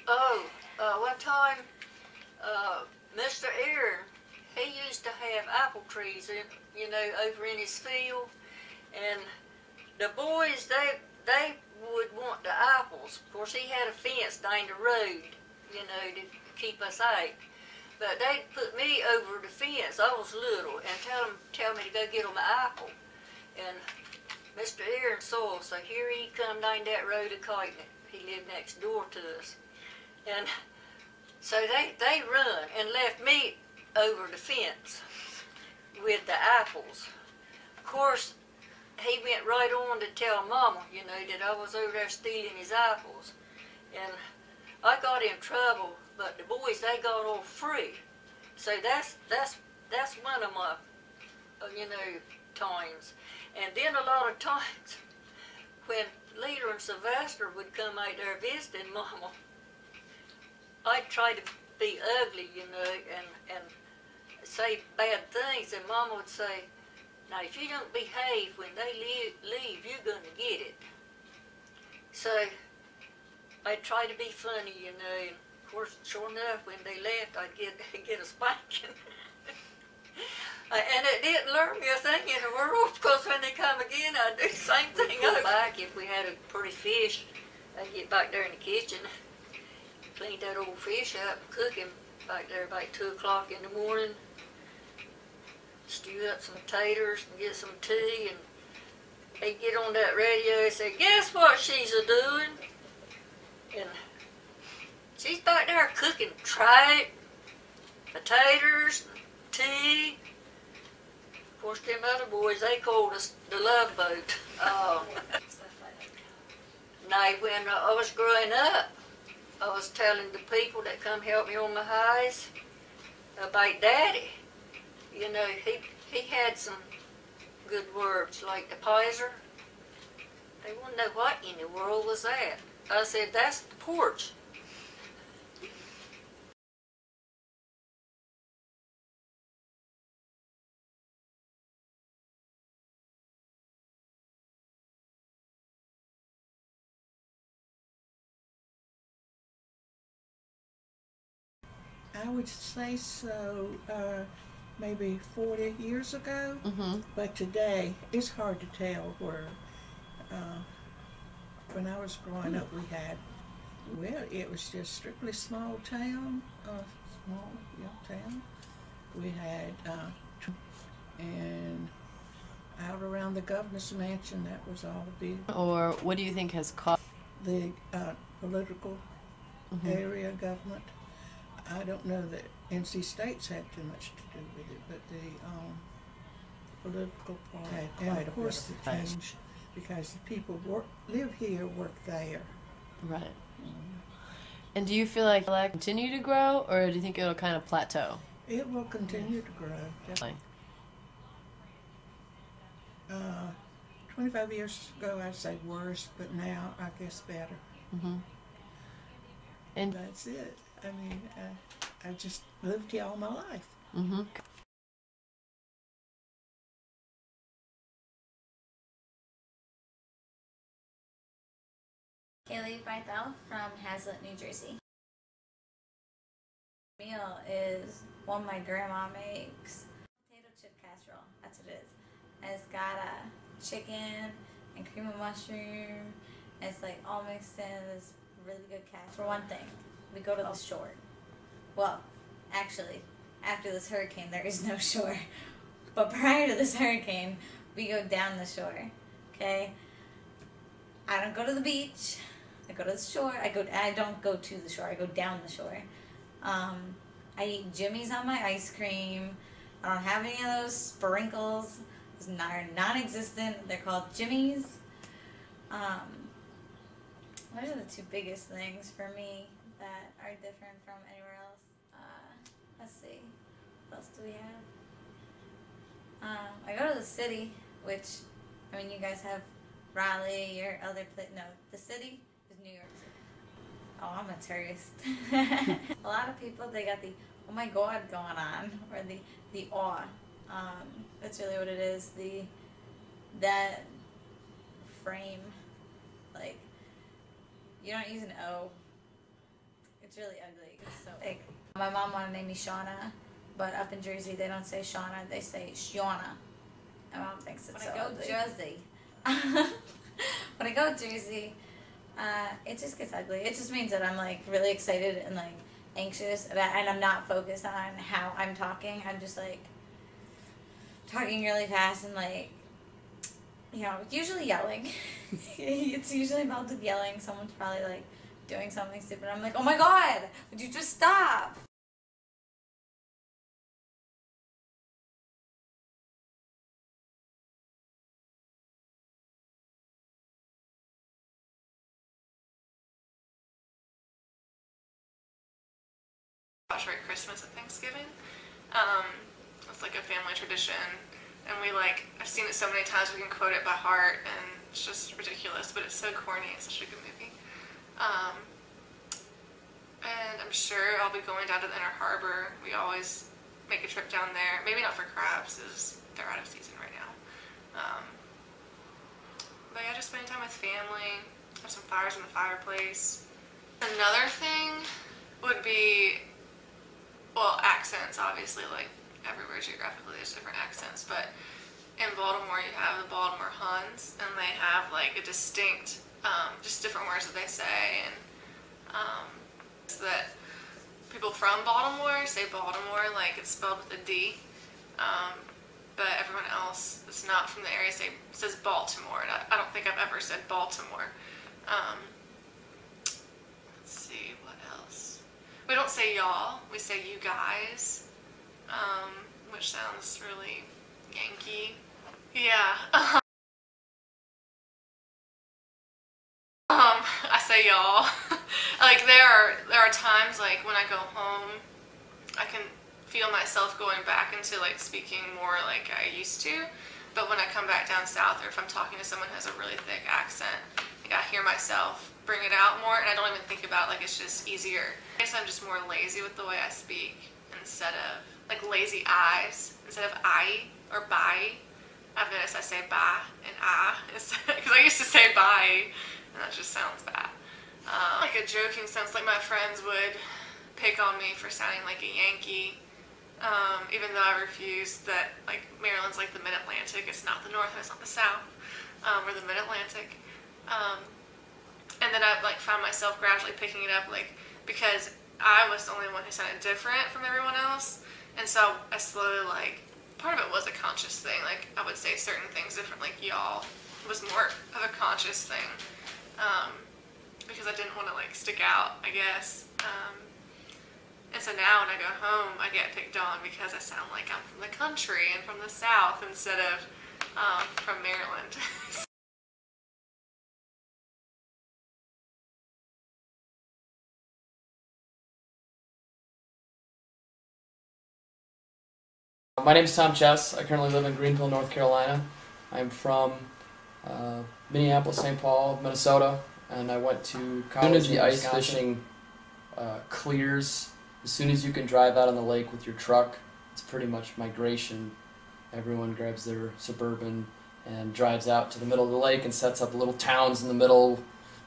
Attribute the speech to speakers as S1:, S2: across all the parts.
S1: Oh, one time, Mr. Aaron, he used to have apple trees, over in his field, and the boys, they would want the apples. Of course, he had a fence down the road, to keep us out. But they'd put me over the fence. I was little, and tell me to go get them an apple. And Mr. Aaron saw us, so here he come down that road a kiting it. He lived next door to us. And so they run and left me over the fence with the apples. Of course, he went right on to tell Mama, that I was over there stealing his apples. And I got in trouble, but the boys, they got off free. So that's one of my, times. And then a lot of times when Leader and Sylvester would come out there visiting Mama, I'd try to be ugly, and say bad things, and Mama would say, now if you don't behave when they leave, you're going to get it. So I'd try to be funny, and of course, sure enough, when they left, I'd get a spanking. And it didn't learn me a thing in the world, because when they come again, I'd do the same thing over. Back, if we had a pretty fish, I'd get back there in the kitchen, clean that old fish up, and cook him back there about 2 o'clock in the morning. Stew up some taters and get some tea, and he'd get on that radio and say, guess what she's a-doing? And she's back there cooking tripe, potatoes, tea. Of course, them other boys, they called us the Love Boat. Now, when I was growing up, I was telling the people that come help me on my highs about Daddy. He had some good words, like the pizer. They wouldn't know what in the world was that. I said, that's the porch.
S2: I would say so, maybe 40 years ago, but today it's hard to tell where. When I was growing up, we had, it was just strictly small town, town. We had, and out around the governor's mansion, that was all big.
S3: Or what do you think has caused
S2: the political area government? I don't know that NC States had too much to do with it, but the political part had quite of course the change, because the people live here, work there.
S3: Right. And do you feel like it'll continue to grow, or do you think it'll kind of plateau?
S2: It will continue to grow, definitely. 25 years ago, I'd say worse, but now I guess better. And that's it. I mean, I've just lived here all my life.
S4: Kaylee Bythel from Hazlet, New Jersey. Meal is one my grandma makes. Potato chip casserole, that's what it is. And it's got chicken and cream of mushroom. And it's like all mixed in this really good casserole. For one thing, we go to the shore. Well, actually, after this hurricane, there is no shore. But prior to this hurricane, we go down the shore, okay? I don't go to the beach. I go to the shore. I don't go to the shore. I go down the shore. I eat Jimmy's on my ice cream. I don't have any of those sprinkles. They're non-existent. They're called Jimmy's. Those are the two biggest things for me that are different from anywhere else. Let's see. What else do we have? I go to the city, which, I mean, you guys have Raleigh or other place. No, the city is New York City. Oh, I'm a tourist. A lot of people, they got the oh my god going on, or the awe. That's really what it is. That frame, like, you don't use an O. It's really ugly. It's so like my mom wanted to name me Shauna, but up in Jersey they don't say Shauna, they say Shiona. My mom thinks it's so ugly.
S5: Jersey.
S4: When I go to Jersey, it just gets ugly. It just means that I'm like really excited and like anxious about, and I'm not focused on how I'm talking. I'm just like talking really fast and like, you know, usually yelling. It's usually involved with yelling. Someone's probably like doing something stupid. I'm like, oh my God, would you just stop?
S6: Celebrate Christmas and Thanksgiving. It's like a family tradition, and I've seen it so many times we can quote it by heart, and it's just ridiculous, but it's so corny. It's such a good movie. And I'm sure I'll be going down to the Inner Harbor. We always make a trip down there. Maybe not for crabs, as they're out of season right now. But yeah, just spending time with family, have some fires in the fireplace. Another thing would be, well, accents, obviously, like everywhere geographically there's different accents, but in Baltimore you have the Baltimore Huns, and they have like a distinct, just different words that they say, and so that people from Baltimore say Baltimore like it's spelled with a D, but everyone else that's not from the area says Baltimore, and I don't think I've ever said Baltimore. Let's see, what else? We don't say y'all, we say you guys, which sounds really Yankee. Yeah. I say y'all. Like there are times like when I go home, I can feel myself going back into like speaking more like I used to, but when I come back down south, or if I'm talking to someone who has a really thick accent, like I hear myself bring it out more, and I don't even think about it, like it's just easier. I guess I'm just more lazy with the way I speak, instead of like lazy eyes instead of I or bye. I've noticed I say bye and ah, because I used to say bye, and that just sounds bad. Like a joking sense, like my friends would pick on me for sounding like a Yankee, even though I refuse that, like Maryland's like the mid-Atlantic, it's not the North and it's not the South, we're the mid-Atlantic. And then I've like found myself gradually picking it up, like because I was the only one who sounded different from everyone else, and so I slowly, like, part of it was a conscious thing, like I would say certain things different, like y'all was more of a conscious thing, because I didn't want to like stick out, I guess. And so now when I go home, I get picked on because I sound like I'm from the country and from the South instead of from Maryland.
S7: My name is Tom Chess. I currently live in Greenville, North Carolina. I'm from Minneapolis, St. Paul, Minnesota, and I went to college. As soon as the ice fishing clears, as soon as you can drive out on the lake with your truck, it's pretty much migration. Everyone grabs their Suburban and drives out to the middle of the lake and sets up little towns in the middle,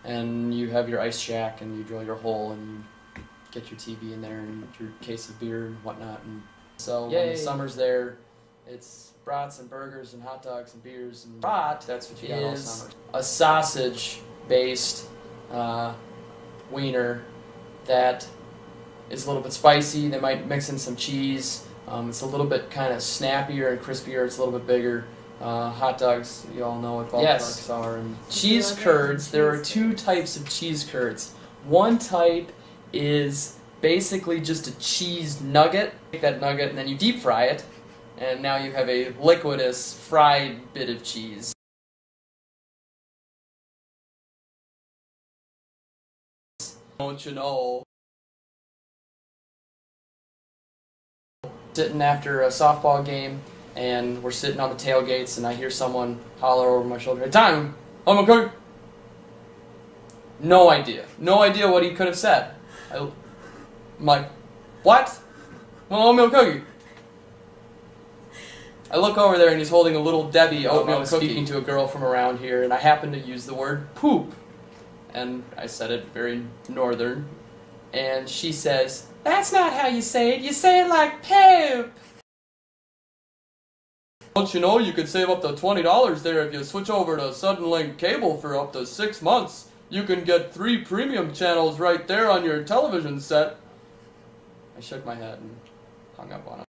S7: and you have your ice shack and you drill your hole and you get your TV in there and your case of beer and whatnot. And so when the summer's there, it's brats and burgers and hot dogs and beers. And brat, that's what you got all summer. A sausage-based wiener that is a little bit spicy. They might mix in some cheese. It's a little bit kind of snappier and crispier. It's a little bit bigger. Hot dogs, you all know what ballparks are. And cheese curds, there are two types of cheese curds. One type is basically just a cheese nugget. Take that nugget and then you deep fry it, and now you have a liquidous fried bit of cheese. Don't you know? Sitting after a softball game, and we're sitting on the tailgates, and I hear someone holler over my shoulder, "Hey, Tom, I'm a cook." No idea. No idea what he could have said. I'm like, what? Well, oatmeal cookie. I look over there and he's holding a little Debbie oatmeal cookie. Speaking to a girl from around here, and I happened to use the word poop. And I said it very northern. And she says, "That's not how you say it. You say it like poop." Don't you know you could save up to $20 there if you switch over to Suddenlink cable for up to 6 months? You can get 3 premium channels right there on your television set. I shook my head and hung up on him.